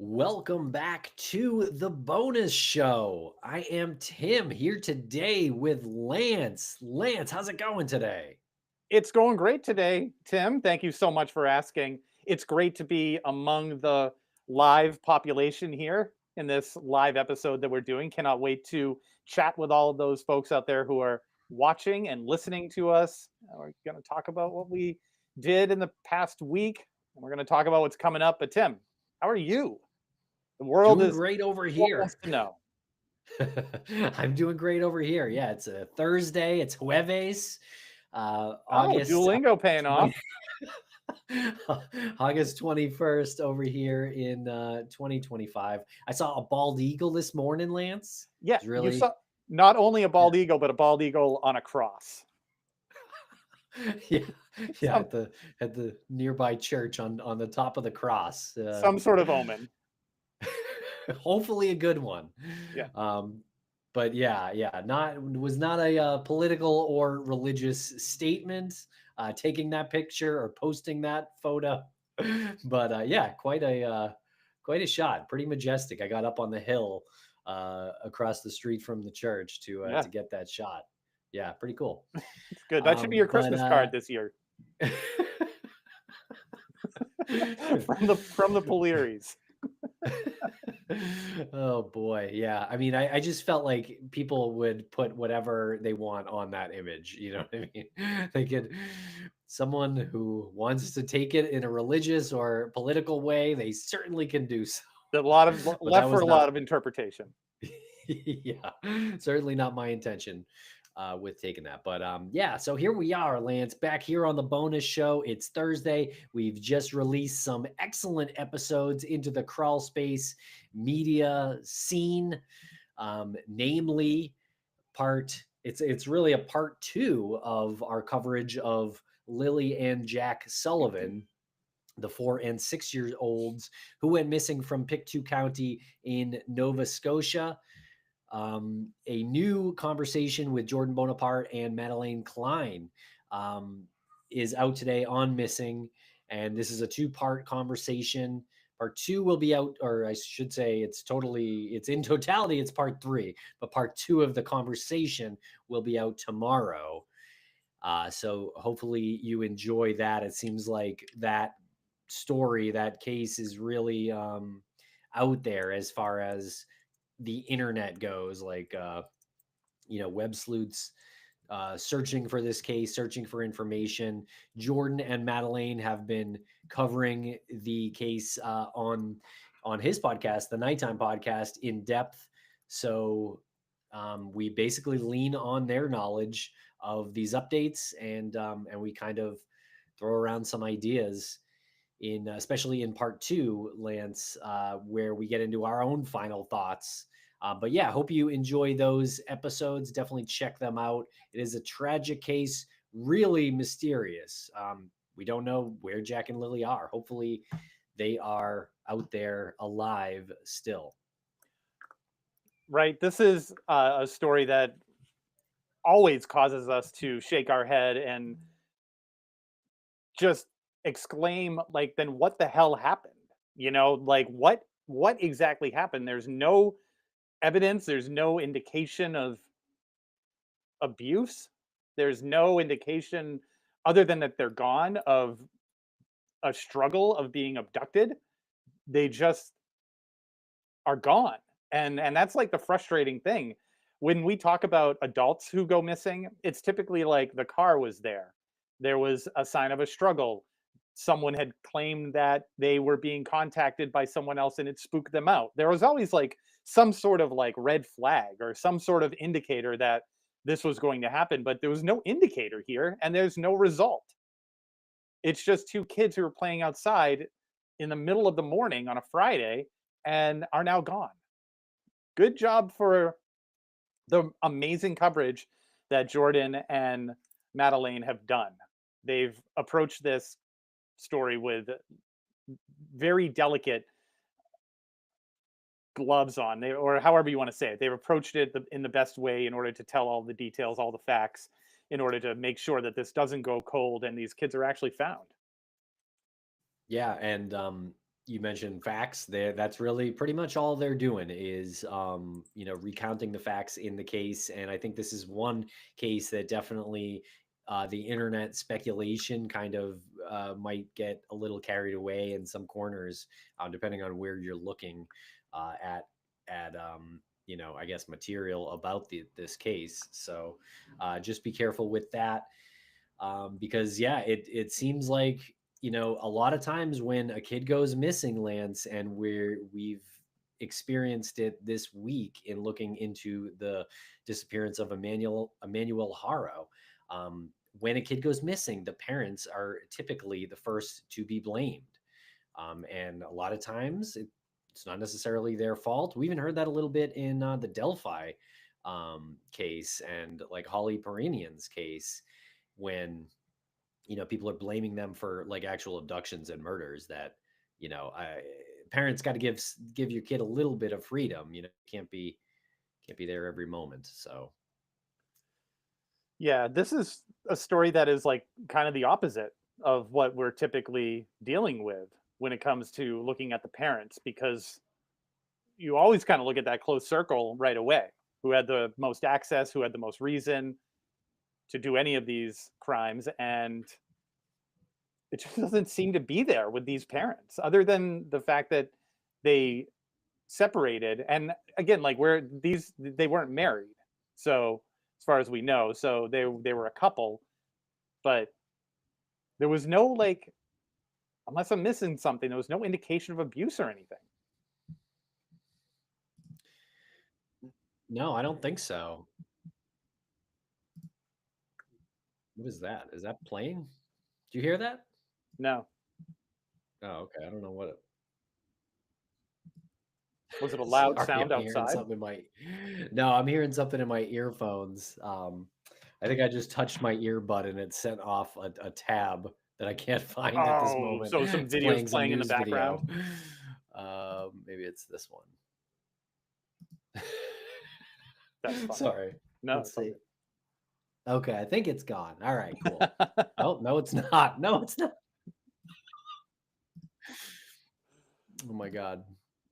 Welcome back to the bonus show. I am Tim here today with Lance. Lance, how's it going today? It's going great today, Tim. Thank you so much for asking. It's great to be among the live population here in this live episode that we're doing. Cannot wait to chat with all of those folks out there who are watching and listening to us. We're going to talk about what we did in the past week, and we're going to talk about what's coming up. But Tim, how are you? The world Doing is great over wants here. to know. I'm doing great over here. Yeah, it's a Thursday. It's Jueves, Oh, August Duolingo paying 20, off. August 21st over here in 2025. I saw a bald eagle this morning, Lance. Yeah, It's you really, saw not only a bald eagle, but a bald eagle on a cross. yeah, yeah, Some at the nearby church on the top of the cross. some sort of omen. Hopefully a good one. Yeah. Um, but yeah, not a political or religious statement. Taking that picture or posting that photo, but yeah, quite a shot. Pretty majestic. I got up on the hill across the street from the church Yeah, to get that shot. Yeah, pretty cool. it's good. That should be your But Christmas card this year from the Poliris. Oh boy, yeah. I mean, I just felt like people would put whatever they want on that image. You know what I mean? They could, someone who wants to take it in a religious or political way, they certainly can do so. A lot of But that left for was a not, lot of interpretation. yeah, certainly not my intention with taking that. But yeah, so here we are, Lance, back here on the bonus show. It's Thursday. We've just released some excellent episodes into the crawl space media scene, namely it's really a part two of our coverage of Lily and Jack Sullivan, the 4 and 6 year olds who went missing from Pictou County in Nova Scotia. A new conversation with Jordan Bonaparte and Madeleine Klein um, is out today on Missing. And this is a two-part conversation. Part two will be out, or I should say, it's in totality, it's part three, but part two of the conversation will be out tomorrow. So hopefully you enjoy that. It seems like that story, that case is really out there as far as the internet goes, like web sleuths searching for this case, searching for information. Jordan and Madeleine have been covering the case on his podcast, the Nighttime Podcast, in depth. So we basically lean on their knowledge of these updates, and we kind of throw around some ideas in especially in part two, Lance, where we get into our own final thoughts. But yeah, hope you enjoy those episodes. Definitely check them out. It is a tragic case, really mysterious. We don't know where Jack and Lily are. Hopefully, they are out there alive still. Right. This is a story that always causes us to shake our head and just exclaim, like, then what the hell happened? Like what exactly happened? There's no evidence, there's no indication of abuse. There's no indication other than that they're gone of a struggle of being abducted. They just are gone. And that's like the frustrating thing. When we talk about adults who go missing, it's typically like the car was there. There was a sign of a struggle. Someone had claimed that they were being contacted by someone else and it spooked them out. There was always like some sort of like red flag or some sort of indicator that this was going to happen, but there was no indicator here and there's no result. It's just two kids who were playing outside in the middle of the morning on a Friday and are now gone. Good job for the amazing coverage that Jordan and Madeleine have done. They've approached this story with very delicate gloves on, or however you want to say it. They've approached it in the best way in order to tell all the details, all the facts, in order to make sure that this doesn't go cold and these kids are actually found. Yeah, and you mentioned facts there. That's really pretty much all they're doing is, recounting the facts in the case. And I think this is one case that definitely the internet speculation kind of might get a little carried away in some corners, depending on where you're looking at I guess material about this case. So just be careful with that, because yeah, it seems like a lot of times when a kid goes missing, Lance, and we've experienced it this week in looking into the disappearance of Emmanuel Haro. When a kid goes missing, the parents are typically the first to be blamed, and a lot of times it's not necessarily their fault. We even heard that a little bit in the Delphi case, and like Holly Perinian's case, when people are blaming them for like actual abductions and murders. That parents got to give your kid a little bit of freedom. Can't be there every moment. So Yeah, this is a story that is like kind of the opposite of what we're typically dealing with when it comes to looking at the parents, because you always kind of look at that close circle right away. Who had the most access, who had the most reason to do any of these crimes, and it just doesn't seem to be there with these parents, other than the fact that they separated. And again, like where these they weren't married, so as far as we know, so they were a couple, but there was no like, unless I'm missing something, there was no indication of abuse or anything. no, I don't think so. What is that? Is that playing? Do you hear that? No. Oh, okay. I don't know what it. Was it a loud Sorry, sound I'm hearing outside? something in my. No, I'm hearing something in my earphones. I think I just touched my earbud and it sent off a tab that I can't find at this Oh, moment. so some It's videos playing some playing in the news background. video. Maybe it's this one. That's funny. Sorry. No, Let's it's all see. Okay, I think it's gone. All right, cool. Oh, no, it's not. No, it's not. Oh my God.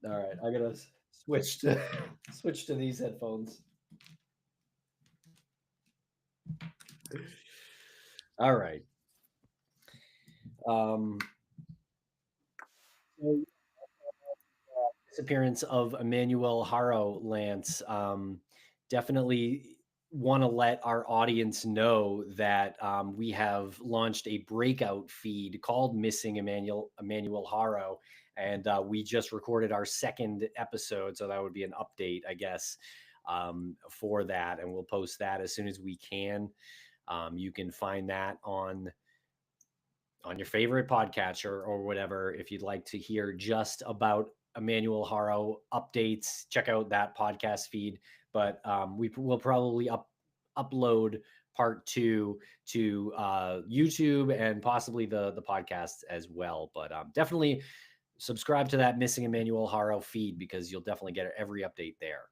All right, I gotta switch to switch to these headphones. All right. Um, so, disappearance of Emmanuel Haro, Lance. Definitely want to let our audience know that we have launched a breakout feed called Missing Emmanuel Haro, and we just recorded our second episode, so that would be an update, I guess, for that, and we'll post that as soon as we can. You can find that on your favorite podcatcher or whatever. If you'd like to hear just about Emmanuel Haro updates, check out that podcast feed. But we will probably upload part 2 to YouTube and possibly the podcast as well. But definitely subscribe to that Missing Emmanuel Haro feed, because you'll definitely get every update there.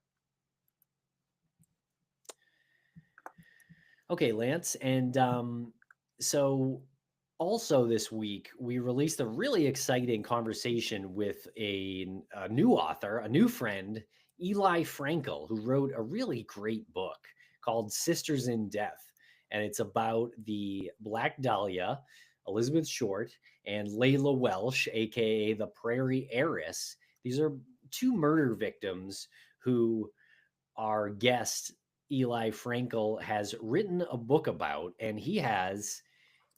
Okay, Lance. And so also this week, we released a really exciting conversation with a new author, a new friend, Eli Frankel, who wrote a really great book called Sisters in Death. And it's about the Black Dahlia, Elizabeth Short, and Layla Welsh, aka the Prairie Heiress. These are two murder victims who our guest Eli Frankel has written a book about, and he has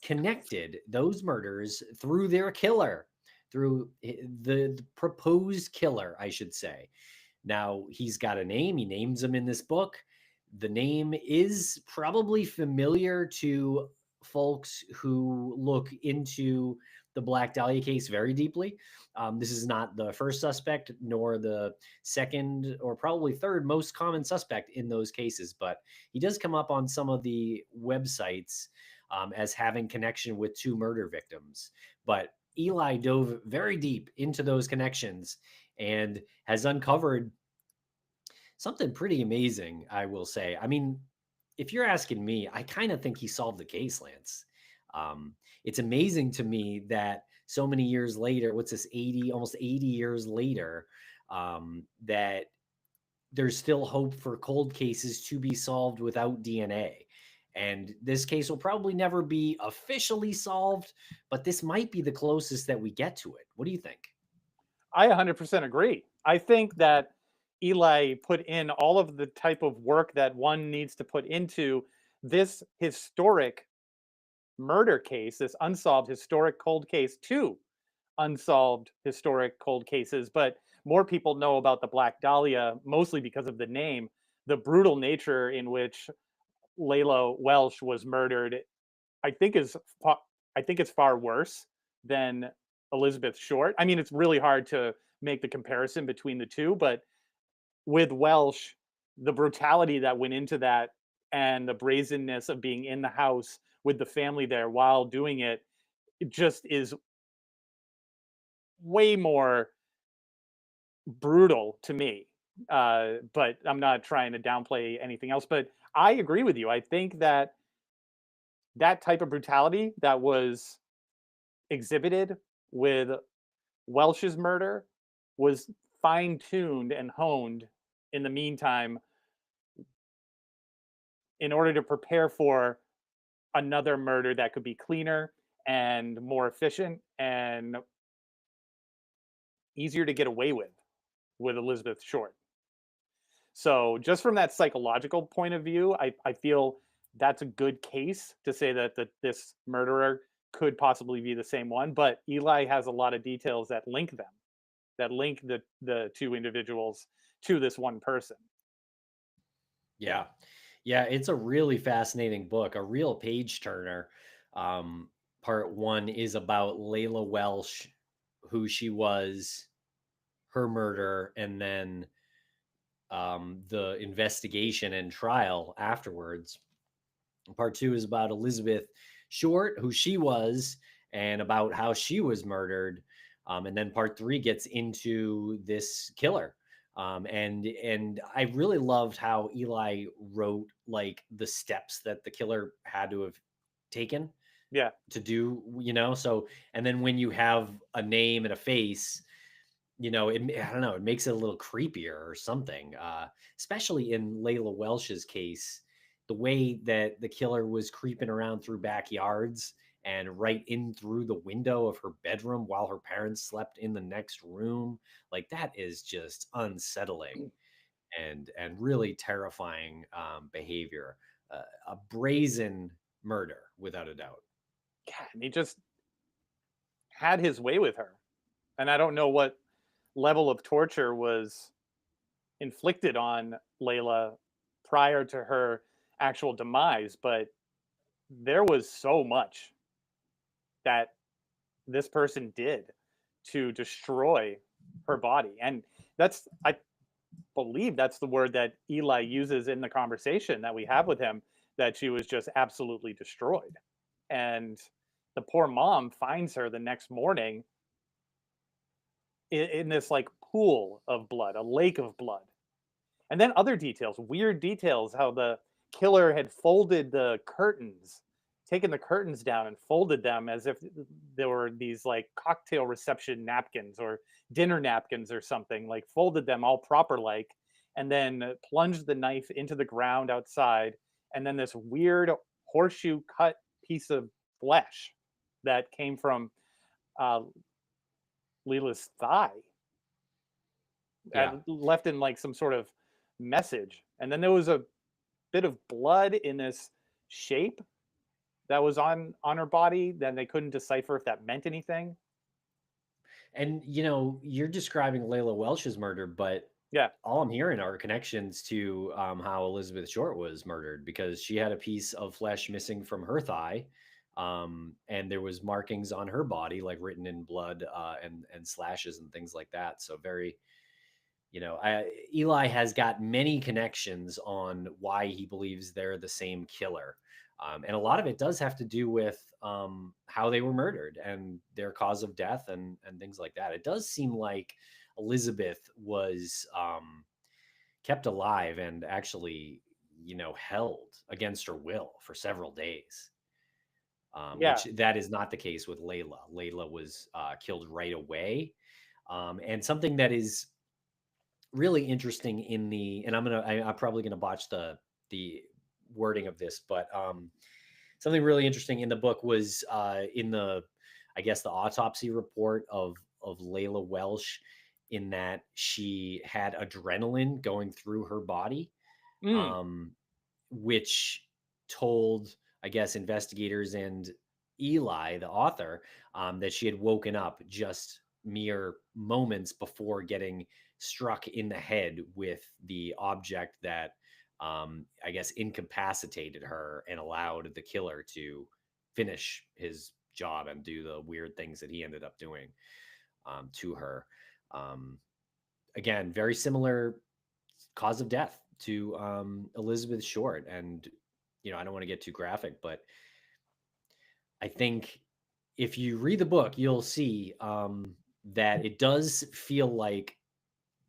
connected those murders through their killer, through the proposed killer, I should say. Now, he's got a name, he names them in this book. The name is probably familiar to folks who look into the Black Dahlia case very deeply. This is not the first suspect, nor the second or probably third most common suspect in those cases, but he does come up on some of the websites as having connection with two murder victims. But Eli dove very deep into those connections and has uncovered something pretty amazing, I will say. I mean, if you're asking me, I kind of think he solved the case, Lance. It's amazing to me that so many years later, what's this, 80, almost 80 years later, that there's still hope for cold cases to be solved without DNA. And this case will probably never be officially solved, but this might be the closest that we get to it. What do you think? I 100% agree. I think that Eli put in all of the type of work that one needs to put into this historic murder case, this unsolved historic cold case, two unsolved historic cold cases, but more people know about the Black Dahlia mostly because of the name. The brutal nature in which Layla Welsh was murdered, I think is I think it's far worse than Elizabeth Short. I mean, it's really hard to make the comparison between the two, but with Welsh, the brutality that went into that and the brazenness of being in the house with the family there while doing it, it just is way more brutal to me. But I'm not trying to downplay anything else. But I agree with you. I think that that type of brutality that was exhibited with Welsh's murder was fine tuned and honed in the meantime in order to prepare for another murder that could be cleaner and more efficient and easier to get away with Elizabeth Short. So, just from that psychological point of view, I feel that's a good case to say that this murderer could possibly be the same one. But Eli has a lot of details that link them, that link the two individuals to this one person. Yeah. Yeah, it's a really fascinating book, a real page turner. Part one is about Layla Welsh, who she was, her murder, and then the investigation and trial afterwards. Part two is about Elizabeth Short, who she was, and about how she was murdered. And then part three gets into this killer. And I really loved how Eli wrote like the steps that the killer had to have taken Yeah, to do, so and then when you have a name and a face, I don't know, it makes it a little creepier or something. Especially in Layla Welsh's case, the way that the killer was creeping around through backyards and right in through the window of her bedroom while her parents slept in the next room, like that is just unsettling and really terrifying behavior. A brazen murder, without a doubt. yeah, and he just had his way with her, and I don't know what level of torture was inflicted on Layla prior to her actual demise, but there was so much that this person did to destroy her body. And that's, I believe that's the word that Eli uses in the conversation that we have with him, that she was just absolutely destroyed. And the poor mom finds her the next morning in this like pool of blood, a lake of blood. And then other details, weird details, how the killer had folded the curtains, taken the curtains down and folded them as if there were these like cocktail reception napkins or dinner napkins or something, like folded them all proper like, and then plunged the knife into the ground outside. And then this weird horseshoe cut piece of flesh that came from uh, Leela's thigh Yeah. left in like some sort of message. And then there was a bit of blood in this shape that was on her body. Then they couldn't decipher if that meant anything. And you're describing Layla Welsh's murder, but Yeah, all I'm hearing are connections to how Elizabeth Short was murdered, because she had a piece of flesh missing from her thigh, and there was markings on her body, like written in blood, and slashes and things like that. So very, Eli has got many connections on why he believes they're the same killer. And a lot of it does have to do with how they were murdered and their cause of death and things like that. It does seem like Elizabeth was kept alive and actually, held against her will for several days. Yeah. which that is not the case with Layla. Layla was killed right away. And something that is really interesting in the, and I'm probably gonna botch the wording of this, but something really interesting in the book was in the, I guess, the autopsy report of Layla Welsh, in that she had adrenaline going through her body, Mm. um, which told, I guess, investigators and Eli, the author, that she had woken up just mere moments before getting struck in the head with the object that, I guess, incapacitated her and allowed the killer to finish his job and do the weird things that he ended up doing to her. Um, Again, very similar cause of death to Elizabeth Short. And, I don't want to get too graphic, but I think if you read the book, you'll see that it does feel like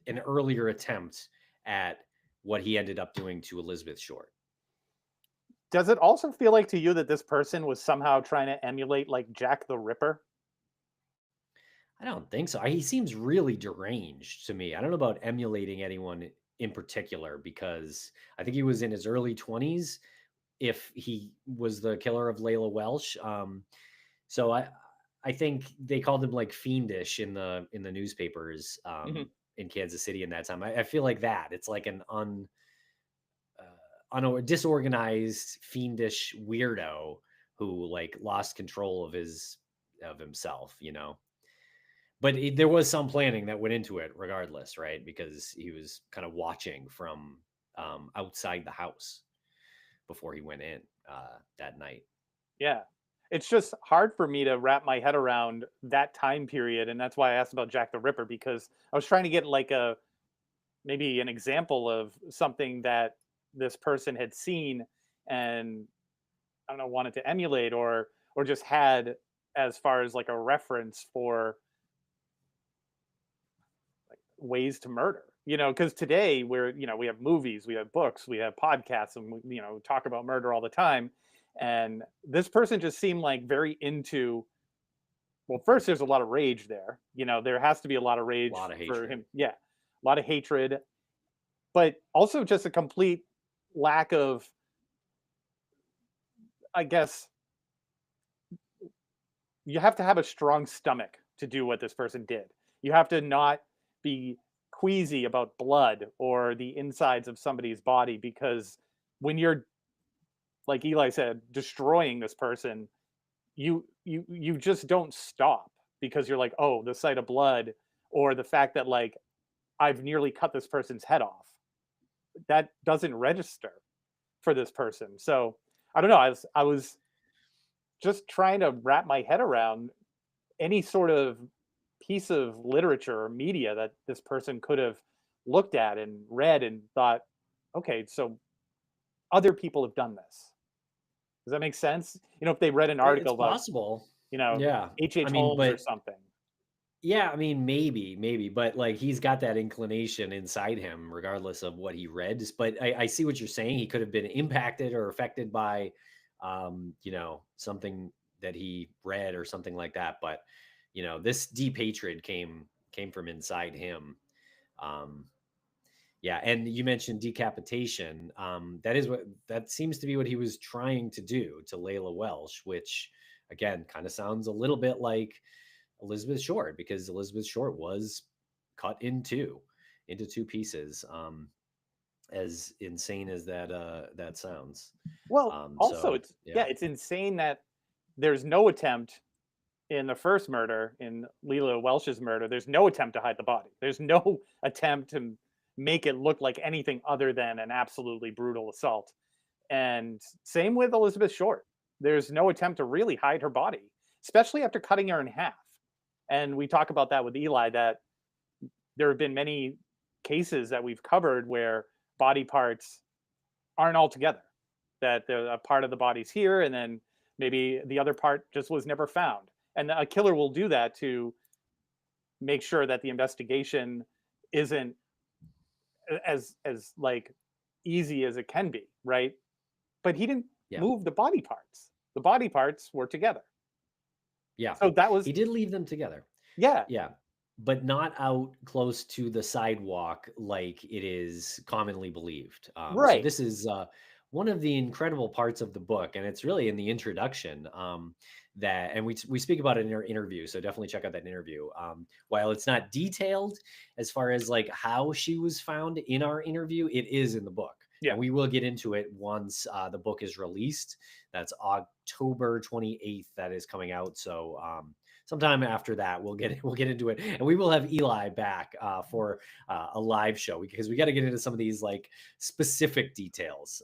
an earlier attempt at what he ended up doing to Elizabeth Short. Does it also feel like to you that this person was somehow trying to emulate like Jack the Ripper? I don't think so. He seems really deranged to me. I don't know about emulating anyone in particular, because I think he was in his early 20s if he was the killer of Layla Welsh. So I think they called him like fiendish in the newspapers Mhm. in Kansas City in that time. I feel like that it's like an disorganized, fiendish weirdo who like lost control of himself. But there was some planning that went into it, regardless, right? Because he was kind of watching from outside the house before he went in that night. Yeah. It's just hard for me to wrap my head around that time period, and that's why I asked about Jack the Ripper, because I was trying to get like a maybe an example of something that this person had seen and I don't know, wanted to emulate or just had as far as like a reference for ways to murder. Because today we have movies, we have books, we have podcasts, and we talk about murder all the time. And this person just seemed like very into. Well, first, there's a lot of rage there. There has to be a lot of A rage lot of for hatred. him. Yeah, a lot of hatred, but also just a complete lack of, I guess, you have to have a strong stomach to do what this person did. You have to not be queasy about blood or the insides of somebody's body, because when you're, like Eli said, destroying this person, you just don't stop, because you're like, oh, the sight of blood or the fact that like I've nearly cut this person's head off. That doesn't register for this person. So I don't know. I was just trying to wrap my head around any sort of piece of literature or media that this person could have looked at and read and thought, okay, so other people have done this. Does that make sense? If they read an It's article about, possible. you know, Yeah. I H.H. mean, Holmes or but something. yeah, I mean, maybe, but like he's got that inclination inside him, regardless of what he read. But I see what you're saying. He could have been impacted or affected by, something that he read or something like that. But this deep hatred came from inside him. Um, yeah, and you mentioned decapitation. That seems to be what he was trying to do to Layla Welsh, which again kind of sounds a little bit like Elizabeth Short, because Elizabeth Short was cut into two pieces. As insane as that sounds. Well, also So it's yeah, yeah, it's insane that there's no attempt in the first murder, in Leila Welsh's murder. There's no attempt to hide the body. There's no attempt to make it look like anything other than an absolutely brutal assault. And same with Elizabeth Short. There's no attempt to really hide her body, especially after cutting her in half. And we talk about that with Eli, that there have been many cases that we've covered where body parts aren't all together, that a part of the body's here and then maybe the other part just was never found. And a killer will do that to make sure that the investigation isn't as like easy as it can be, right? But he didn't yeah, move the body parts. the body parts were together. Yeah. So that was, He did leave them together. yeah, Yeah, but not out close to the sidewalk like it is commonly believed. So right. this is one of the incredible parts of the book, and it's really in the introduction that, and we speak about it in our interview. So definitely check out that interview. While it's not detailed as far as like how she was found in our interview, it is in the book. Yeah. And we will get into it once the book is released. That's October 28th. That is coming out. So sometime after that, we'll get into it, and we will have Eli back for a live show because we got to get into some of these like specific details.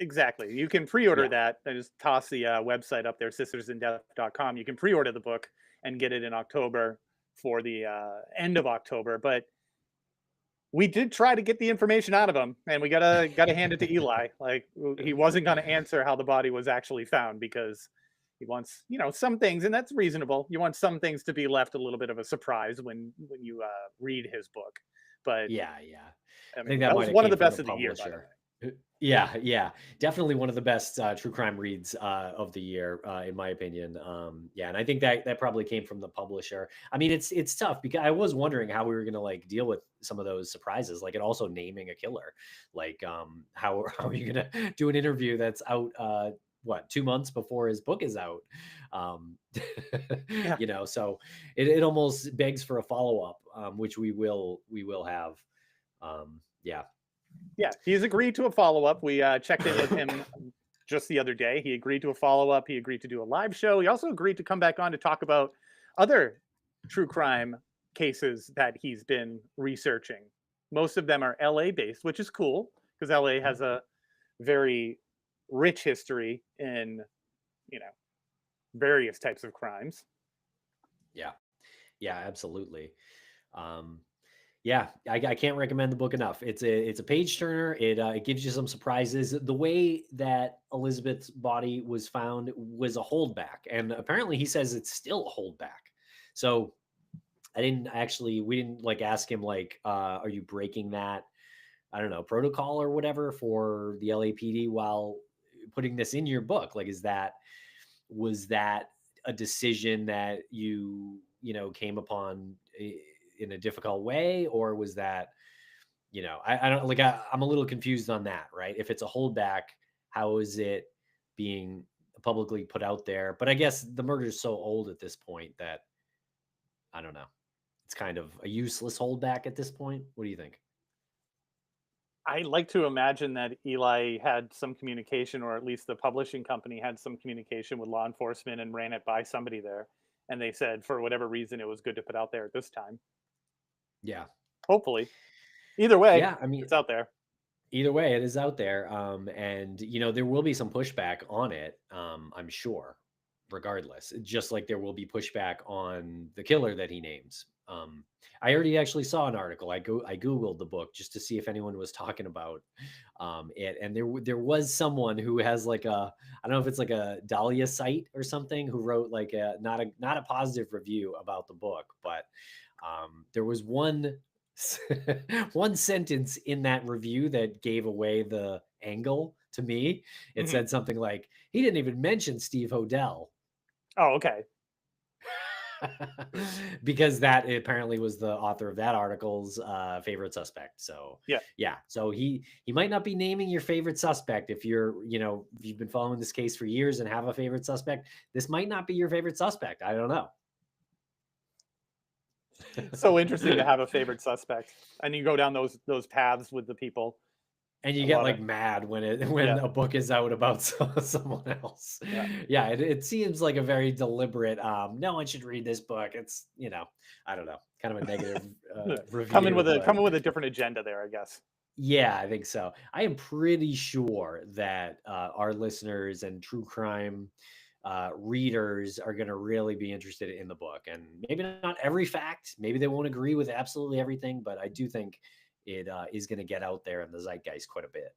Exactly. You can pre-order Yeah, that. I just toss the website up there, sistersindeath.com. You can pre-order the book and get it in October for the end of October. But we did try to get the information out of him, and we gotta hand it to Eli. Like, he wasn't gonna answer how the body was actually found because he wants, some things, and that's reasonable. You want some things to be left a little bit of a surprise when you read his book. But yeah. I I think mean, that that might was have one of came the from the best of the year, by the way. publisher. Yeah, definitely one of the best true crime reads of the year, in my opinion. Yeah, and I think that probably came from the publisher. I mean, it's tough because I was wondering how we were gonna like deal with some of those surprises, like, and also naming a killer. Like, how are you gonna do an interview that's out? What, 2 months before his book is out? Um, Yeah. so it almost begs for a follow up, which we will have. Yeah. Yeah, he's agreed to a follow-up. We checked in with him just the other day. He agreed to a follow-up. He agreed to do a live show. He also agreed to come back on to talk about other true crime cases that he's been researching. Most of them are LA based, which is cool because LA has a very rich history in, you know, various types of crimes. Yeah. Yeah, absolutely. Um, yeah, I can't recommend the book enough. It's a page turner. It gives you some surprises. The way that Elizabeth's body was found was a holdback, and apparently he says it's still a holdback. So we didn't like ask him like, are you breaking that, I don't know, protocol or whatever for the LAPD while putting this in your book? Like, was that a decision that came upon in a difficult way, or was that, I don't like, I'm a little confused on that, right? If it's a holdback, how is it being publicly put out there? But I guess the murder is so old at this point that I don't know. It's kind of a useless holdback at this point. What do you think? I like to imagine that Eli had some communication, or at least the publishing company had some communication with law enforcement and ran it by somebody there. And they said, for whatever reason, it was good to put out there at this time. Yeah. Hopefully. Either way, Yeah. I mean, it's out there. either way, it is out there. And there will be some pushback on it, I'm sure, regardless. Just like there will be pushback on the killer that he names. I already actually saw an article. I googled the book just to see if anyone was talking about it, and there was someone who has like I don't know if it's like a Dahlia site or something, who wrote like a not a positive review about the book, but there was one one sentence in that review that gave away the angle to me. It Mhm. said something like, he didn't even mention Steve Hodel. Oh, okay. Because that apparently was the author of that article's favorite suspect. So Yeah. yeah, so he might not be naming your favorite suspect. If if you've been following this case for years and have a favorite suspect, this might not be your favorite suspect. I don't know. So interesting to have a favorite suspect. And you go down those paths with the people. And you I get love like it. mad when Yeah. a book is out about someone else. Yeah. Yeah, it seems like a very deliberate. No one should read this book. It's I don't know, kind of a negative review, but Coming with a different agenda there, I guess. yeah, I think so. I am pretty sure that our listeners and true crime readers are going to really be interested in the book. And maybe not every fact, maybe they won't agree with absolutely everything, but I do think it is going to get out there in the zeitgeist quite a bit.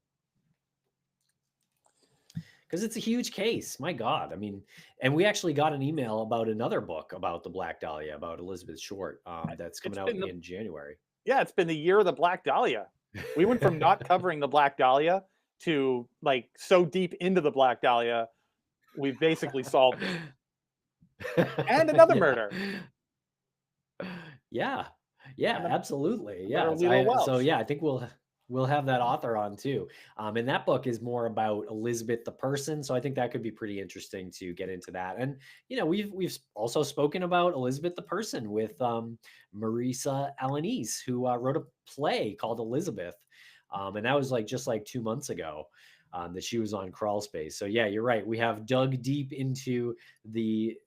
Because it's a huge case. My God. I mean, and we actually got an email about another book about the Black Dahlia, about Elizabeth Short, that's It's coming out been the in January. Yeah, it's been the year of the Black Dahlia. We went from not covering the Black Dahlia to like so deep into the Black Dahlia we've basically solved it. And another Yeah. murder. Yeah. Yeah, And a absolutely. murder Yeah. of Lilo So Welch. yeah, I think we'll have that author on too. And that book is more about Elizabeth the person, so I think that could be pretty interesting to get into that. And we've also spoken about Elizabeth the person with Marisa Alanis, who wrote a play called Elizabeth, and that was like just like 2 months ago. That she was on Crawl Space. So yeah, you're right. We have dug deep into the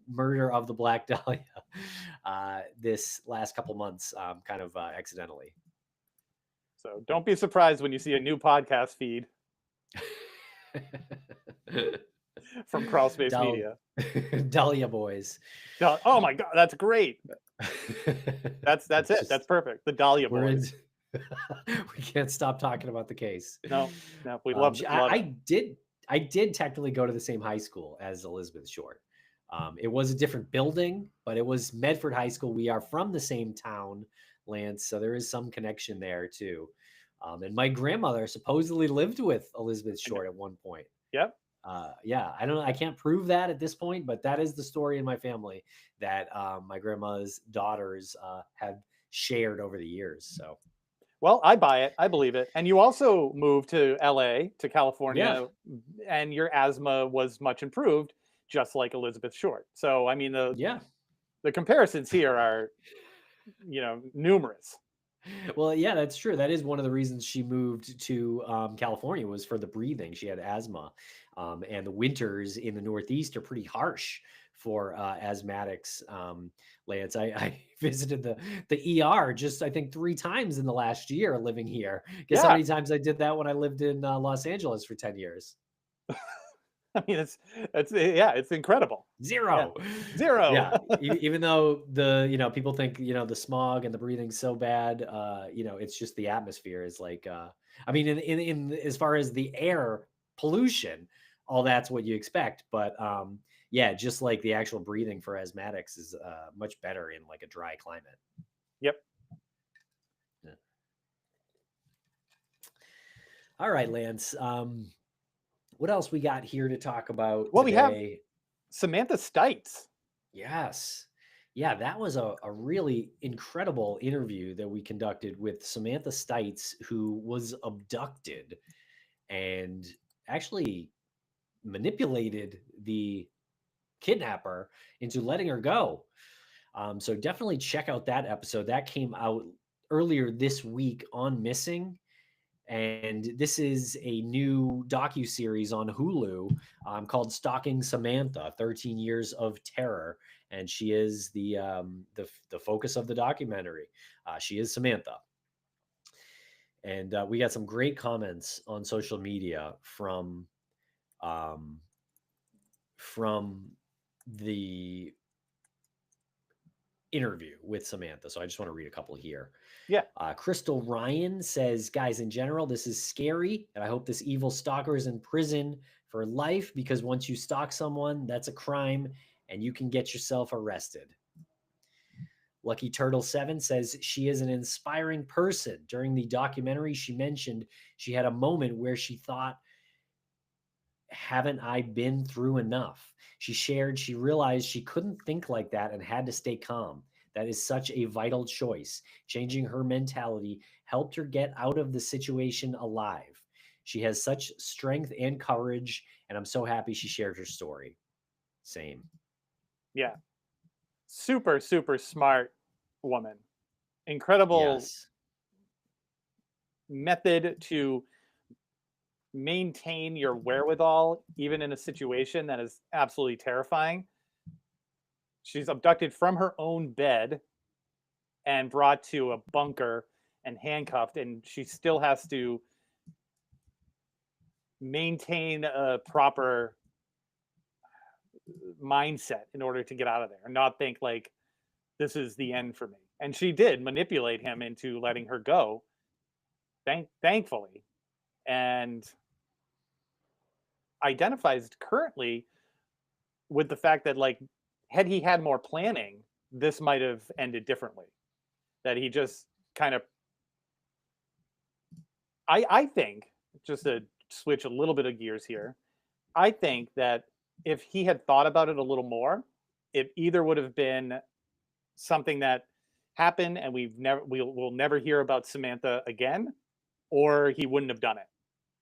murder of the Black Dahlia this last couple months, kind of accidentally. So don't be surprised when you see a new podcast feed from Crawl Space Dal- Media. Dahlia Boys. Oh my God, that's great. That's It's it. That's just perfect. The Dahlia we're in. Boys. We can't stop talking about the case. No, no, we loved it. Love it. I did technically go to the same high school as Elizabeth Short. It was a different building, but it was Medford High School. We are from the same town, Lance, so there is some connection there too. And my grandmother supposedly lived with Elizabeth Short at one point. Yep. Yeah, I don't know. I can't prove that at this point, but that is the story in my family that my grandma's daughters have shared over the years. So Well, I buy it. I believe it. And you also moved to LA, to yeah, California, and your asthma was much improved, just like Elizabeth Short. So, I mean, yeah. the comparisons here are, numerous. Well, yeah, that's true. That is one of the reasons she moved to California was for the breathing. She had asthma, and the winters in the Northeast are pretty harsh for asthmatics. Lance, I visited the ER just I think 3 times in the last year living here. Guess how Yeah. many times I did that when I lived in Los Angeles for 10 years? I mean, it's incredible. Yeah. 0. Zero. Yeah, even though people think, the smog and the breathing so bad, it's just the atmosphere is like, I mean, in as far as the air pollution, all that's what you expect. But yeah, just like the actual breathing for asthmatics is much better in like a dry climate. Yep. Yeah. All right, Lance. What else we got here to talk about Well, we have today? Samantha Stites. Yes. Yeah, that was a really incredible interview that we conducted with Samantha Stites, who was abducted and actually manipulated the kidnapper into letting her go. So definitely check out that episode. That came out earlier this week on Missing. And this is a new docu-series on Hulu called Stalking Samantha: 13 Years of Terror. And she is the focus of the documentary. She is Samantha. And we got some great comments on social media um, from the interview with Samantha. So I just want to read a couple here. Yeah. Crystal Ryan says, guys, in general, this is scary. And I hope this evil stalker is in prison for life because once you stalk someone, that's a crime and you can get yourself arrested. Lucky Turtle 7 says she is an inspiring person. During the documentary, she mentioned she had a moment where she thought, haven't I been through enough? She shared she realized she couldn't think like that and had to stay calm. That is such a vital choice. Changing her mentality helped her get out of the situation alive. She has such strength and courage, and I'm so happy she shared her story. Same. Yeah. Super, super smart woman. Incredible Yes. method to maintain your wherewithal, even in a situation that is absolutely terrifying. She's abducted from her own bed and brought to a bunker and handcuffed, and she still has to maintain a proper mindset in order to get out of there and not think like this is the end for me. And she did manipulate him into letting her go, thankfully, and identifies currently with the fact that like had he had more planning, this might have ended differently. That he just kind of I think, just to switch a little bit of gears here, I think that if he had thought about it a little more, it either would have been something that happened and we'll never hear about Samantha again, or he wouldn't have done it.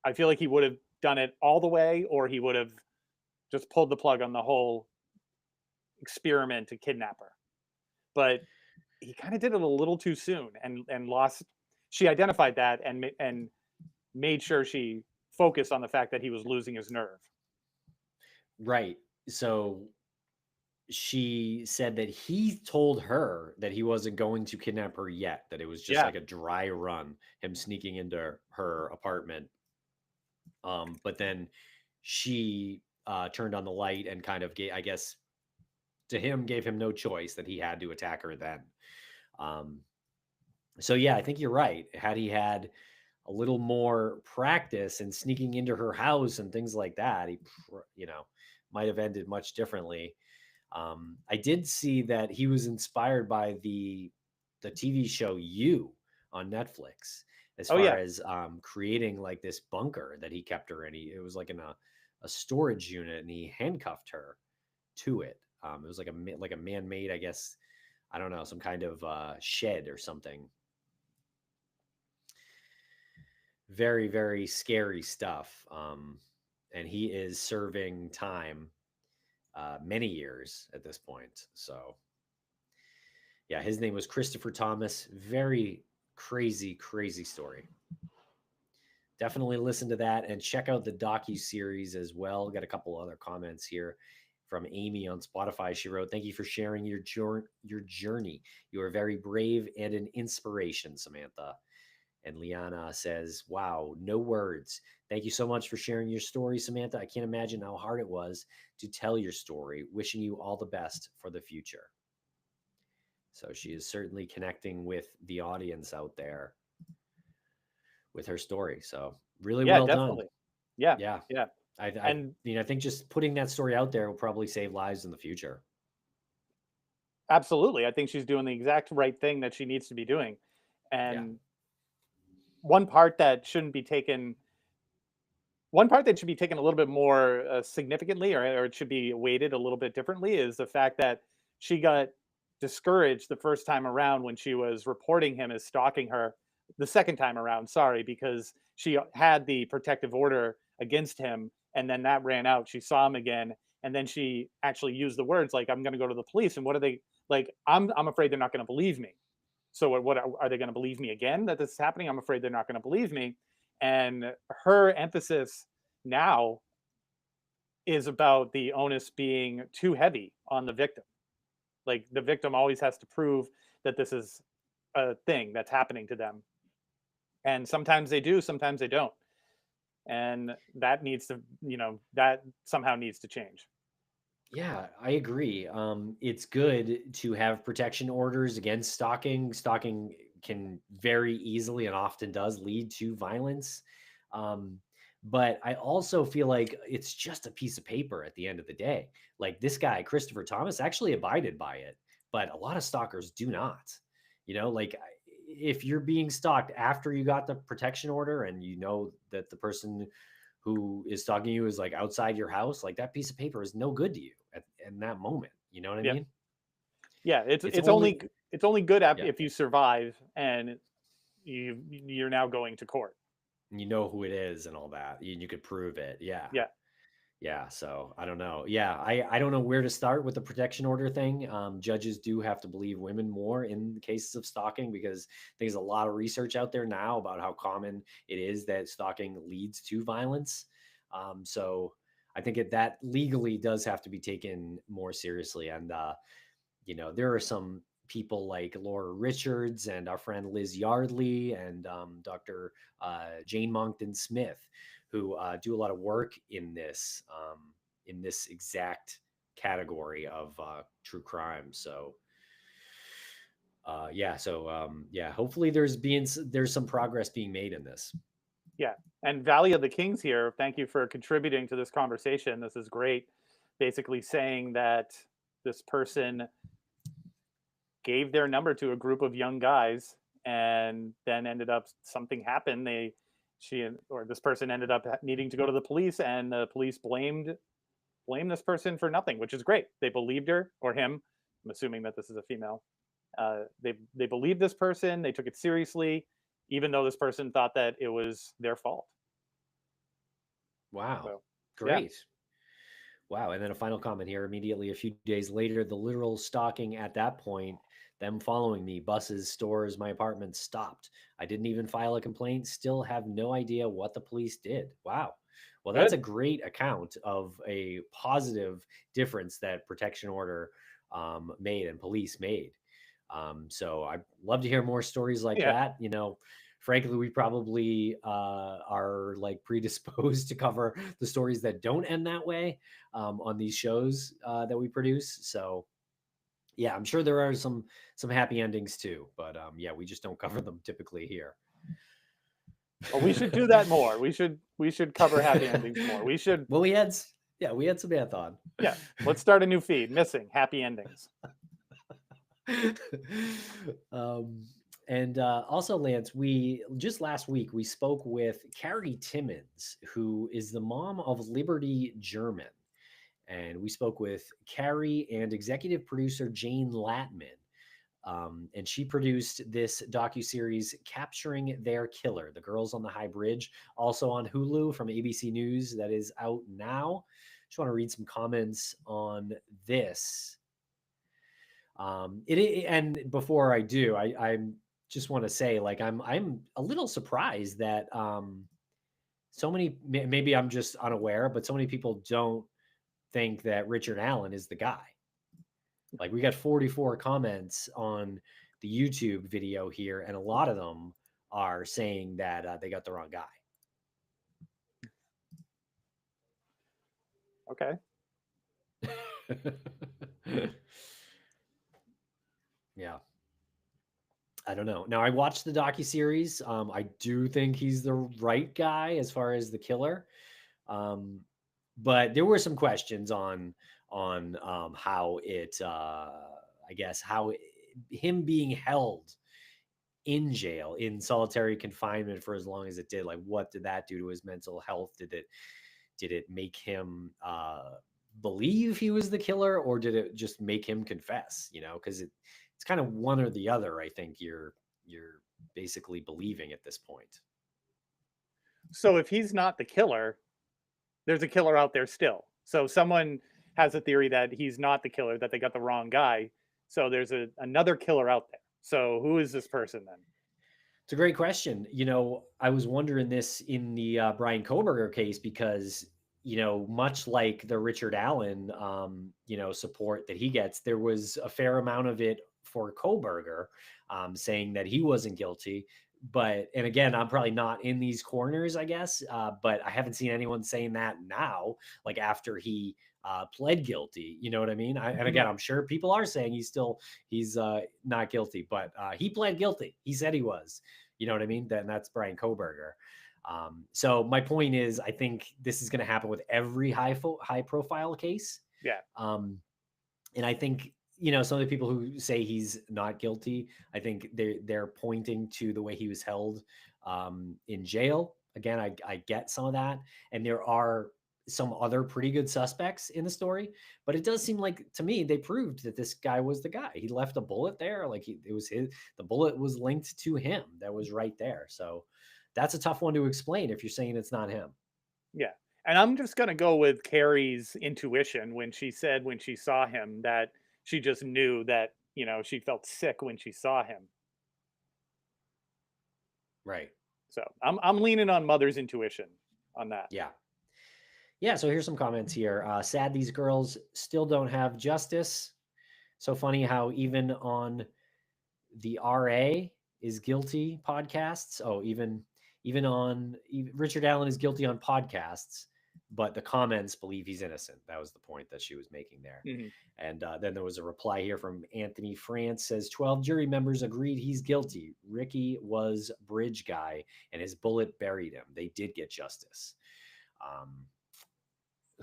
I feel like he would have done it all the way, or he would have just pulled the plug on the whole experiment to kidnap her. But he kind of did it a little too soon and lost. She identified that and made sure she focused on the fact that he was losing his nerve. Right. So she said that he told her that he wasn't going to kidnap her yet, that it was just Yeah. like a dry run, him sneaking into her apartment. But then she turned on the light and kind of gave, I guess, to him, gave him no choice that he had to attack her then. Um, so yeah, I think you're right. Had he had a little more practice in sneaking into her house and things like that, might have ended much differently. I did see that he was inspired by the TV show You on Netflix, as Oh far yeah. as creating like this bunker that he kept her in. It was like in a storage unit, and he handcuffed her to it. It was like like a man made, I guess, I don't know, some kind of shed or something. Very, very scary stuff. And he is serving time, many years at this point. So yeah, his name was Christopher Thomas. Very crazy, crazy story. Definitely listen to that and check out the docu series as well. Got a couple other comments here from Amy on Spotify. She wrote, "Thank you for sharing your journey. You are very brave and an inspiration, Samantha." And Liana says, "Wow, no words. Thank you so much for sharing your story, Samantha. I can't imagine how hard it was to tell your story. Wishing you all the best for the future." So she is certainly connecting with the audience out there with her story. So really Yeah, well done. definitely. Yeah. Yeah. Yeah. I And I think just putting that story out there will probably save lives in the future. absolutely, I think she's doing the exact right thing that she needs to be doing. Yeah. And one part that shouldn't be taken one part that should be taken a little bit more significantly, or it should be weighted a little bit differently, is the fact that she got discouraged the first time around when she was reporting him as stalking her. The second time around, sorry, because she had the protective order against him, and then that ran out. She saw him again, and then she actually used the words like, "I'm going to go to the police." And what are they like? I'm afraid they're not going to believe me. So what are they going to believe me again that this is happening? I'm afraid they're not going to believe me. And her emphasis now is about the onus being too heavy on the victim. Like the victim always has to prove that this is a thing that's happening to them. And sometimes they do, sometimes they don't. And that needs to, that somehow needs to change. Yeah, I agree. It's good to have protection orders against stalking. Stalking can very easily and often does lead to violence. Um, but I also feel like it's just a piece of paper at the end of the day. Like this guy, Christopher Thomas, actually abided by it, but a lot of stalkers do not. Like if you're being stalked after you got the protection order and you know that the person who is stalking you is like outside your house, like that piece of paper is no good to you in that moment. You know what I Yeah. mean? Yeah. It's, It's it's only, only it's only good yeah, if you survive and you're now going to court. you know who it is and all that. You could prove it. Yeah. Yeah. Yeah. So I don't know. Yeah. I don't know where to start with the protection order thing. Judges do have to believe women more in the cases of stalking because there's a lot of research out there now about how common it is that stalking leads to violence. So I think that legally does have to be taken more seriously. And there are some people like Laura Richards and our friend Liz Yardley and Dr. Jane Monkton Smith, who do a lot of work in this exact category of true crime. So yeah, hopefully there's some progress being made in this. Yeah. And Valley of the Kings here, thank you for contributing to this conversation. This is great. Basically saying that this person gave their number to a group of young guys and then ended up something happened. She or this person ended up needing to go to the police, and the police blamed blame this person for nothing, which is great. They believed her or him. I'm assuming that this is a female. They believed this person. They took it seriously, even though this person thought that it was their fault. Wow. So yeah, Great. Wow. And then a final comment here. Immediately, a few days later, the literal stalking at that point, them following me, buses, stores, my apartment stopped. I didn't even file a complaint, still have no idea what the police did. Wow. Well, that's a good. great account of a positive difference that protection order made and police made. So I'd love to hear more stories like Yeah, that. Frankly, we probably are like predisposed to cover the stories that don't end that way on these shows that we produce. So yeah, I'm sure there are some happy endings too, but yeah, we just don't cover them typically here. well, we should do that more. We should cover happy endings more. We should, Well, yeah, we had Samantha on. yeah. Let's start a new feed. Missing happy endings. um, and also, Lance, we just last week we spoke with Carrie Timmons, who is the mom of Liberty German, and we spoke with Carrie and executive producer Jane Latman. And she produced this docuseries capturing their killer, The Girls on the High Bridge, also on Hulu from ABC News, that is out now. Just want to read some comments on this. And before I do, I just want to say, like, I'm a little surprised that so many, maybe I'm just unaware, but so many people don't think that Richard Allen is the guy. Like, we got 44 comments on the YouTube video here, and a lot of them are saying that they got the wrong guy. Okay. Yeah. I don't know. Now, I watched the docuseries. I do think he's the right guy as far as the killer. But there were some questions on how it I guess how him being held in jail in solitary confinement for as long as it did, like, what did that do to his mental health? Did it make him believe he was the killer, or did it just make him confess? Because it's kind of one or the other. I think you're basically believing at this point. So if he's not the killer, there's a killer out there still. So someone has a theory that he's not the killer, that they got the wrong guy. So there's another killer out there. So who is this person then? It's a great question. I was wondering this in the Brian Koberger case because, much like the Richard Allen, support that he gets, there was a fair amount of it for Koberger, saying that he wasn't guilty. And again, I'm probably not in these corners, I guess, but I haven't seen anyone saying that now, like after he pled guilty. You know what I mean? And again, I'm sure people are saying he's not guilty, but he pled guilty. He said he was. You know what I mean? That's Brian Koberger. So my point is, I think this is going to happen with every high profile case. Yeah. And I think, some of the people who say he's not guilty, I think they're pointing to the way he was held in jail. Again, I get some of that. And there are some other pretty good suspects in the story, but it does seem like, to me, they proved that this guy was the guy. He left a bullet there. Like, the bullet was linked to him. That was right there. So that's a tough one to explain if you're saying it's not him. Yeah. And I'm just going to go with Carrie's intuition when she said when she saw him that she just knew that, she felt sick when she saw him. Right. So I'm leaning on mother's intuition on that. Yeah. Yeah. So here's some comments here. Sad these girls still don't have justice. So funny how even on the RA is guilty podcasts. Oh, even Richard Allen is guilty on podcasts, but the comments believe he's innocent. That was the point that she was making there. Mm-hmm. And then there was a reply here from Anthony France, says 12 jury members agreed he's guilty. Ricky was bridge guy and his bullet buried him. They did get justice.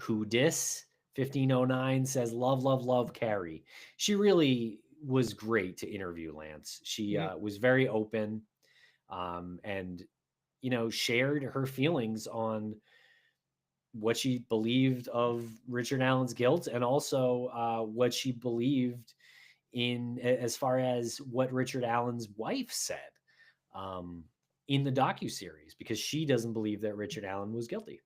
Who dis 1509 says love Carrie. She really was great to interview, Lance. She was very open and shared her feelings on what she believed of Richard Allen's guilt, and also what she believed in as far as what Richard Allen's wife said um, in the docuseries, because she doesn't believe that Richard Allen was guilty.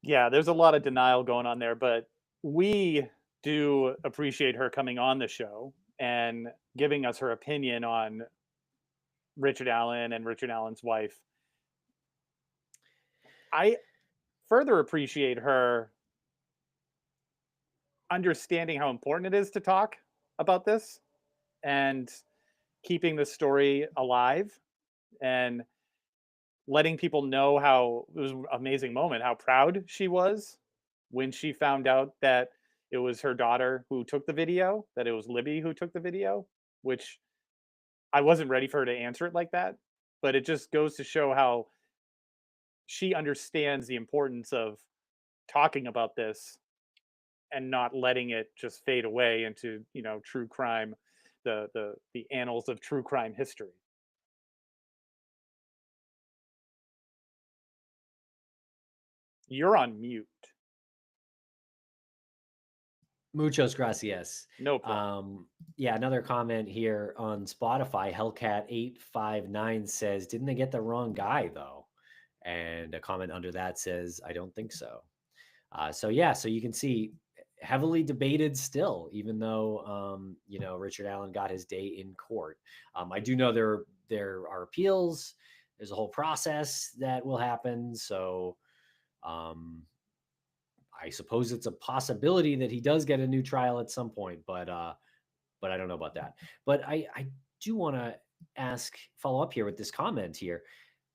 Yeah, there's a lot of denial going on there, but we do appreciate her coming on the show and giving us her opinion on Richard Allen and Richard Allen's wife. I further appreciate her understanding how important it is to talk about this and keeping the story alive and letting people know how it was an amazing moment, how proud she was when she found out that it was her daughter who took the video, that it was Libby who took the video, which I wasn't ready for her to answer it like that. But it just goes to show how she understands the importance of talking about this and not letting it just fade away into, true crime, the annals of true crime history. You're on mute. Muchos gracias. No problem. Yeah, another comment here on Spotify. Hellcat859 says, "Didn't they get the wrong guy though?" And a comment under that says, "I don't think so." So yeah, so you can see heavily debated still, even though Richard Allen got his day in court. I do know there are appeals. There's a whole process that will happen. So I suppose it's a possibility that he does get a new trial at some point, but I don't know about that. But I do want to follow up here with this comment here.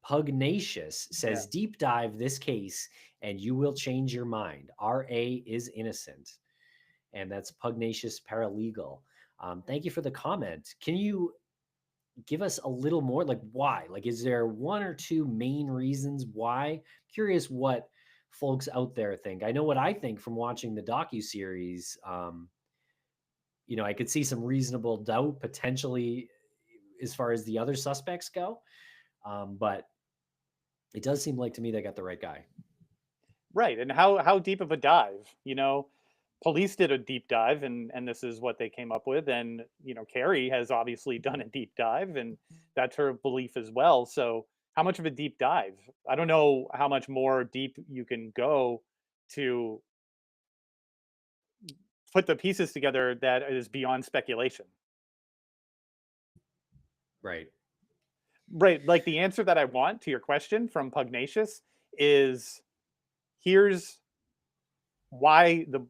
Pugnacious says, "Deep dive this case and you will change your mind. RA is innocent." And that's Pugnacious Paralegal. Thank you for the comment. Can you give us a little more? Like, why? Like, is there one or two main reasons why? Curious what folks out there think. I know what I think from watching the docuseries. I could see some reasonable doubt potentially as far as the other suspects go. But it does seem like to me they got the right guy. Right. And how deep of a dive? Police did a deep dive and this is what they came up with. And, Carrie has obviously done a deep dive and that's her belief as well. So how much of a deep dive? I don't know how much more deep you can go to put the pieces together that is beyond speculation. Right. Right. Like the answer that I want to your question from Pugnacious is here's why the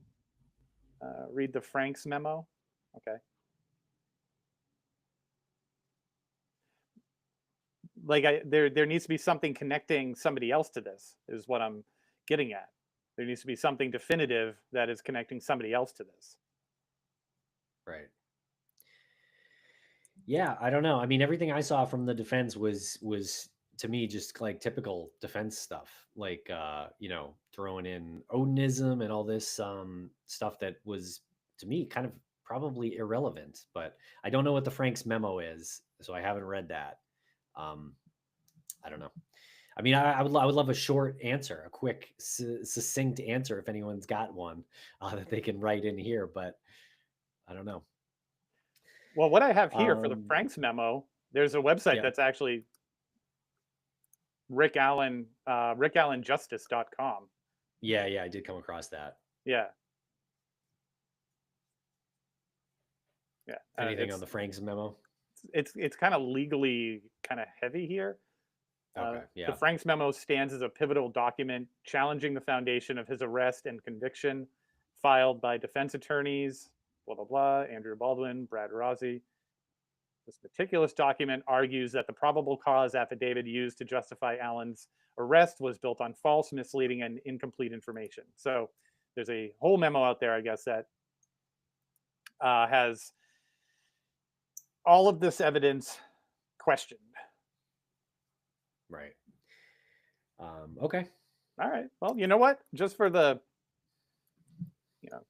read the Franks memo. Okay. Like there needs to be something connecting somebody else to this is what I'm getting at. There needs to be something definitive that is connecting somebody else to this. Right. Yeah, I don't know. I mean, everything I saw from the defense was to me just like typical defense stuff, like throwing in Odinism and all this stuff that was to me kind of probably irrelevant. But I don't know what the Frank's memo is, so I haven't read that. I don't know. I mean, I would love a short answer, a quick, succinct answer if anyone's got one that they can write in here. But I don't know. Well, what I have here for the Franks memo, there's a website that's actually Rick Allen, rickallenjustice.com. Yeah, I did come across that. Yeah. Anything on the Franks memo? It's kind of legally kind of heavy here. Okay. Yeah. The Franks memo stands as a pivotal document challenging the foundation of his arrest and conviction, filed by defense attorneys, blah, blah, blah, Andrew Baldwin, Brad Rossi. This meticulous document argues that the probable cause affidavit used to justify Allen's arrest was built on false, misleading, and incomplete information. So there's a whole memo out there, I guess, that has all of this evidence questioned. Right. Okay. All right. Well, you know what? Just for the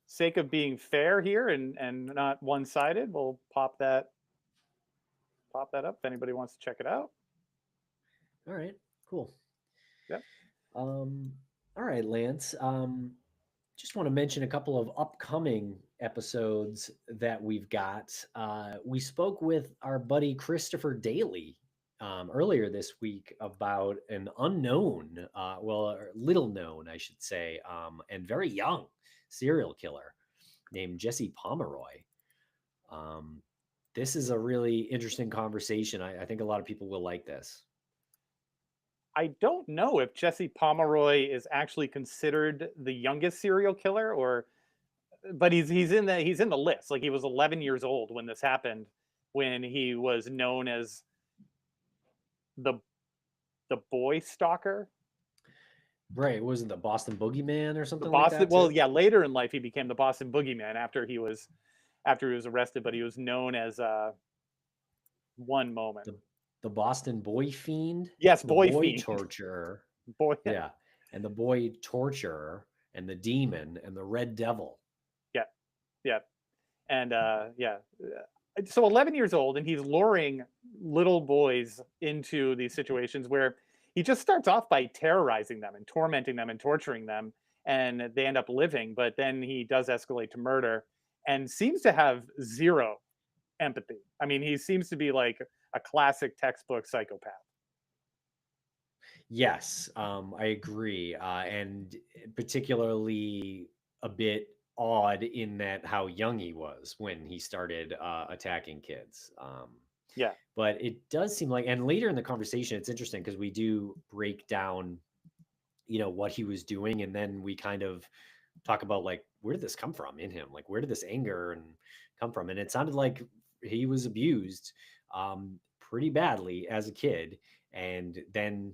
sake of being fair here and not one-sided, we'll pop that up if anybody wants to check it out. All right. Cool. Yep. Um, all right, Lance. Just want to mention a couple of upcoming episodes that we've got. We spoke with our buddy Christopher Daly earlier this week about an unknown, or little known, I should say, and very young serial killer named Jesse Pomeroy. Um, this is a really interesting conversation. I think a lot of people will like this. I don't know if Jesse Pomeroy is actually considered the youngest serial killer, or but he's in the list. Like, he was 11 years old when this happened, when he was known as the the boy stalker. Right. Wasn't the Boston Boogeyman or The something like Boston that Well, too? yeah, later in life he became the Boston Boogeyman after he was arrested, but he was known as one moment. The the Boston Boy Fiend, Yes, the Boy Boy Fiend. Torturer, Boy. yeah, and the Boy Torturer, and the Demon, and the Red Devil. Yeah. Yeah. And yeah. So 11 years old, and he's luring little boys into these situations where he just starts off by terrorizing them and tormenting them and torturing them, and they end up living, but then he does escalate to murder and seems to have zero empathy. I mean, he seems to be like a classic textbook psychopath. Yes, I agree, and particularly a bit odd in that how young he was when he started attacking kids. Yeah. But it does seem like, and later in the conversation, it's interesting because we do break down, what he was doing, and then we kind of talk about like where did this come from in him, like where did this anger and come from, and it sounded like he was abused pretty badly as a kid, and then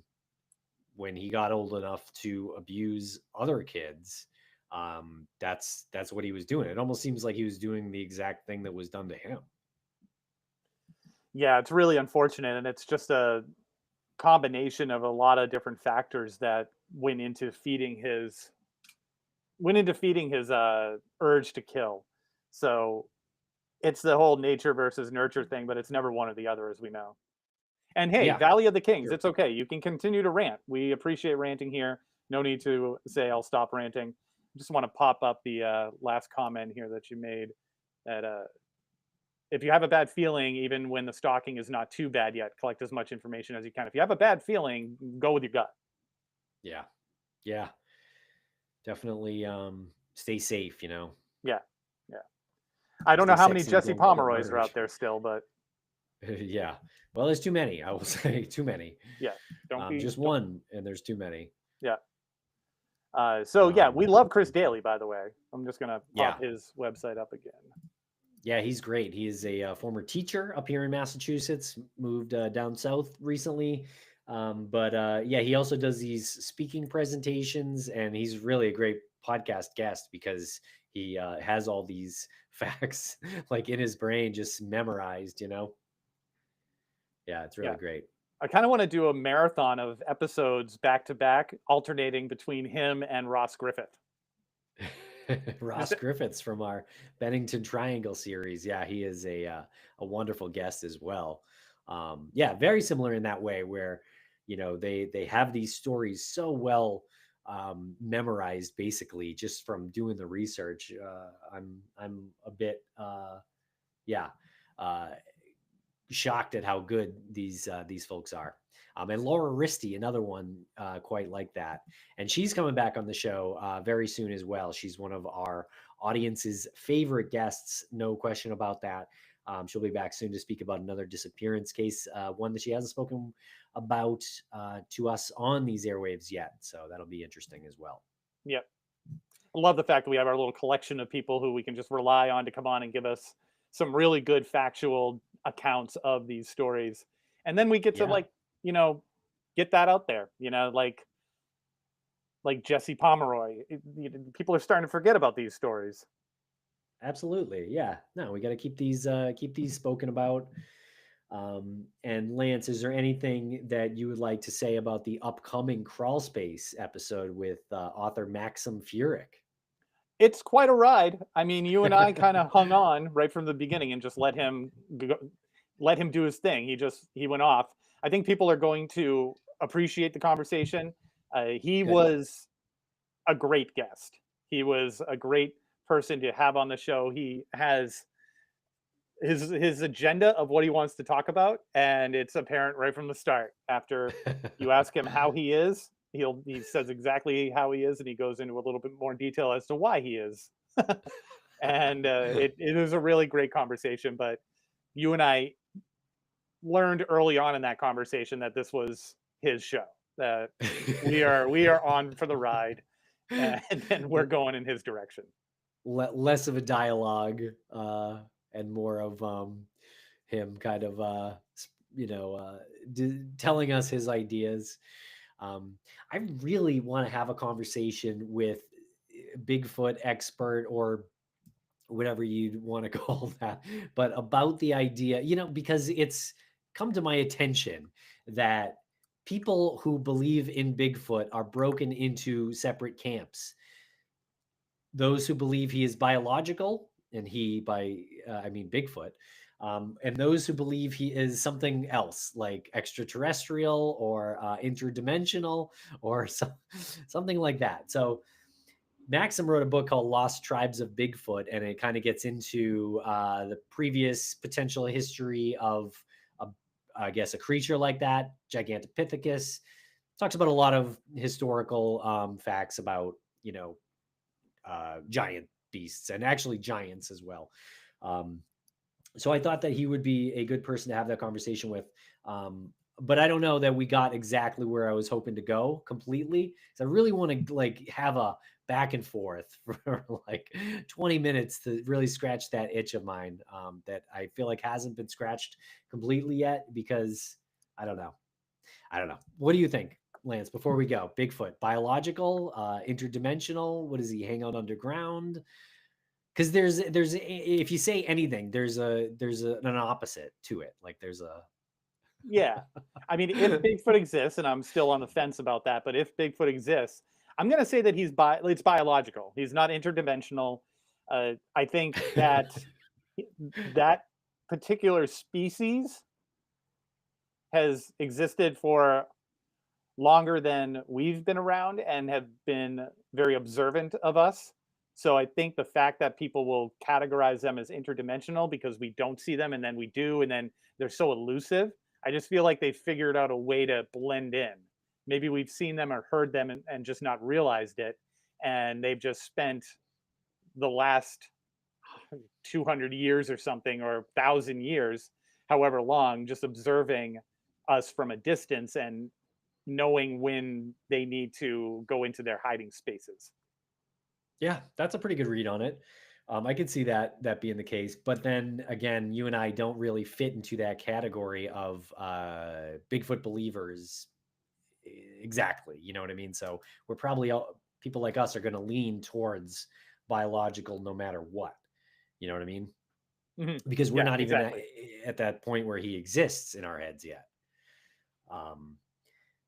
when he got old enough to abuse other kids, that's what he was doing. It almost seems like he was doing the exact thing that was done to him. Yeah, it's really unfortunate, and it's just a combination of a lot of different factors that went into feeding his urge to kill. So it's the whole nature versus nurture thing, but it's never one or the other, as we know. And hey, Yeah, Valley of the Kings, sure. it's okay. You can continue to rant. We appreciate ranting here. No need to say I'll stop ranting. Just want to pop up the last comment here that you made, that if you have a bad feeling, even when the stalking is not too bad yet, collect as much information as you can. If you have a bad feeling, go with your gut. Yeah, yeah, definitely. Stay safe. Yeah, yeah. I don't know Stay how many sexy, Jesse don't get Pomeroys are murdered. out there still, but Yeah, well, there's too many, I will say. Too many. yeah, Just don't. one, and there's too many. Yeah. So yeah, we um love Chris Daly, by the way. I'm just gonna yeah, pop his website up again. yeah, he's great. He is a former teacher up here in Massachusetts, moved down south recently. But yeah, he also does these speaking presentations, and he's really a great podcast guest because he has all these facts like in his brain, just memorized. Yeah, it's really Yeah. great. I kind of want to do a marathon of episodes back to back, alternating between him and Ross Griffith. Ross Just Griffiths from our Bennington Triangle series. Yeah, he is a wonderful guest as well. Yeah, very similar in that way where they have these stories so well memorized, basically just from doing the research. I'm a bit yeah uh, shocked at how good these folks are. And Laura Risti, another one quite like that, and she's coming back on the show very soon as well. She's one of our audience's favorite guests, no question about that. She'll be back soon to speak about another disappearance case, one that she hasn't spoken about to us on these airwaves yet. So that'll be interesting as well. yeah, I love the fact that we have our little collection of people who we can just rely on to come on and give us some really good factual accounts of these stories, and then we get to, Yeah, like, you know get that out there. Like Jesse Pomeroy. People are starting to forget about these stories. absolutely. Yeah, no, we got to keep these spoken about. And Lance, is there anything that you would like to say about the upcoming Crawl Space episode with author Maxim Furyk? It's quite a ride. I mean, you and I kind of hung on right from the beginning and just let him do his thing. He went off. I think people are going to appreciate the conversation. He Good. was a great guest. He was a great person to have on the show. He has his agenda of what he wants to talk about, and it's apparent right from the start. After you ask him how he is, he says exactly how he is, and he goes into a little bit more detail as to why he is. And it is a really great conversation. But you and I learned early on in that conversation that this was his show. That we are on for the ride, and then we're going in his direction. Less of a dialogue, and more of him kind of telling us his ideas. I really want to have a conversation with Bigfoot expert, or whatever you'd want to call that, but about the idea, because it's come to my attention that people who believe in Bigfoot are broken into separate camps. Those who believe he is biological, and he by I mean Bigfoot, and those who believe he is something else, like extraterrestrial or interdimensional, or something like that. So Maxim wrote a book called Lost Tribes of Bigfoot, and it kind of gets into the previous potential history of, a, I guess, a creature like that, Gigantopithecus. Talks about a lot of historical facts about, giant beasts, and actually giants as well. Um, so I thought that he would be a good person to have that conversation with. But I don't know that we got exactly where I was hoping to go completely. So I really want to like have a back and forth for like 20 minutes to really scratch that itch of mine, that I feel like hasn't been scratched completely yet, because I don't know. I don't know. What do you think, Lance, before we go? Bigfoot, biological, interdimensional? What does he hang out underground? Because if you say anything, an opposite to it. Like there's a Yeah. I mean, if Bigfoot exists, and I'm still on the fence about that, but if Bigfoot exists, I'm going to say that it's biological. He's not interdimensional. I think that that particular species has existed for longer than we've been around and have been very observant of us. So I think the fact that people will categorize them as interdimensional because we don't see them and then we do, and then they're so elusive, I just feel like they figured out a way to blend in. Maybe we've seen them or heard them and just not realized it. And they've just spent the last 200 years or something, or 1,000 years, however long, just observing us from a distance and knowing when they need to go into their hiding spaces. Yeah, that's a pretty good read on it. I could see that being the case, but then again, you and I don't really fit into that category of Bigfoot believers exactly. You know what I mean? So we're probably all, people like us are going to lean towards biological no matter what. You know what I mean? Hmm. Because we're Yeah, not even exactly. at that point where he exists in our heads yet.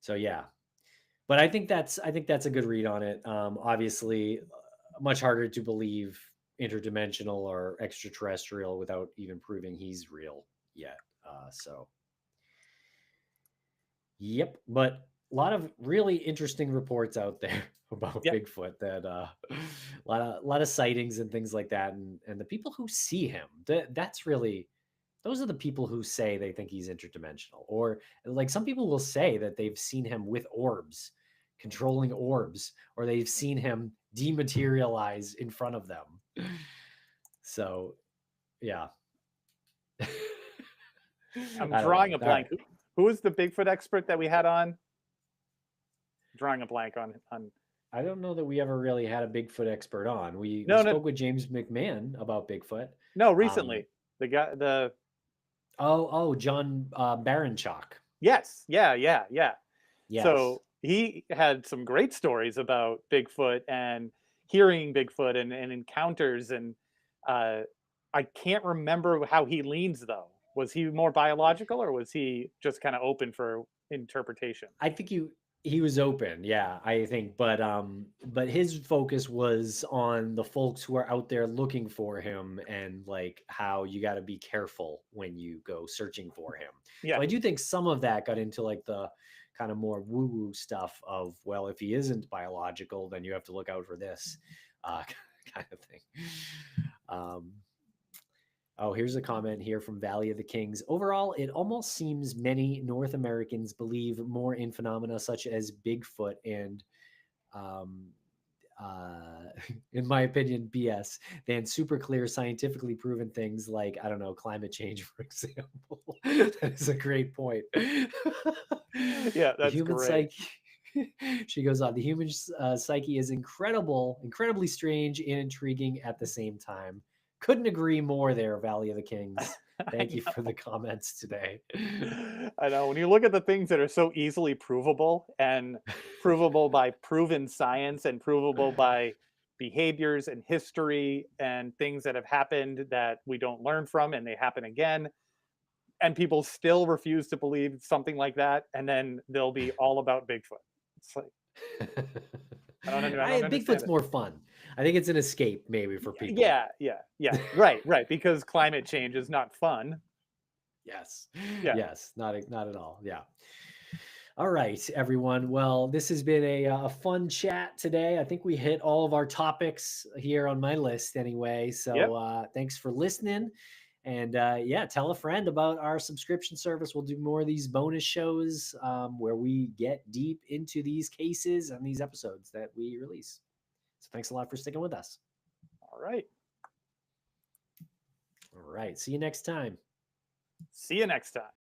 So yeah, but I think that's a good read on it. Obviously, much harder to believe interdimensional or extraterrestrial without even proving he's real yet. So, yep. But a lot of really interesting reports out there about Yep. Bigfoot. That a lot of sightings and things like that, and the people who see him. That's really, those are the people who say they think he's interdimensional, or like some people will say that they've seen him with orbs, controlling orbs, or they've seen him dematerialize in front of them. So yeah. I'm I don't know. drawing a All right. blank. Who is the Bigfoot expert that we had on? Drawing a blank on. I don't know that we ever really had a Bigfoot expert on. We No, no, spoke with James McMahon about Bigfoot. no. Um, Recently, the guy. The John Baranchak. Yes, yeah, yeah, yeah. Yes. So he had some great stories about Bigfoot and hearing Bigfoot and encounters, and uh, I can't remember how he leans though. Was he more biological or was he just kind of open for interpretation? I think he was open, yeah, I think, but his focus was on the folks who are out there looking for him, and like how you got to be careful when you go searching for him. Yeah. So I do think some of that got into like the kind of more woo-woo stuff of, well, if he isn't biological, then you have to look out for this kind of thing. Um, Oh, here's a comment here from Valley of the Kings. Overall, it almost seems many North Americans believe more in phenomena such as Bigfoot and, um, uh, in my opinion, BS than super clear, scientifically proven things like, I don't know, climate change, for example. That is a great point. Yeah, The that's human great. psyche, she goes on, the human psyche is incredibly strange and intriguing at the same time. Couldn't agree more there, Valley of the Kings. I Thank you for the comments today. I know when you look at the things that are so easily provable and provable by proven science and provable by behaviors and history and things that have happened that we don't learn from and they happen again, and people still refuse to believe something like that, and then they'll be all about Bigfoot. It's like I don't understand Bigfoot's it. more fun. I think it's an escape maybe for people. Yeah. Right, right. Because climate change is not fun. Yes. Yeah. Yes. Not at all. Yeah. All right, everyone. Well, this has been a fun chat today. I think we hit all of our topics here on my list anyway. So Yep. thanks for listening. And yeah, tell a friend about our subscription service. We'll do more of these bonus shows where we get deep into these cases and these episodes that we release. So thanks a lot for sticking with us. All right. All right. See you next time. See you next time.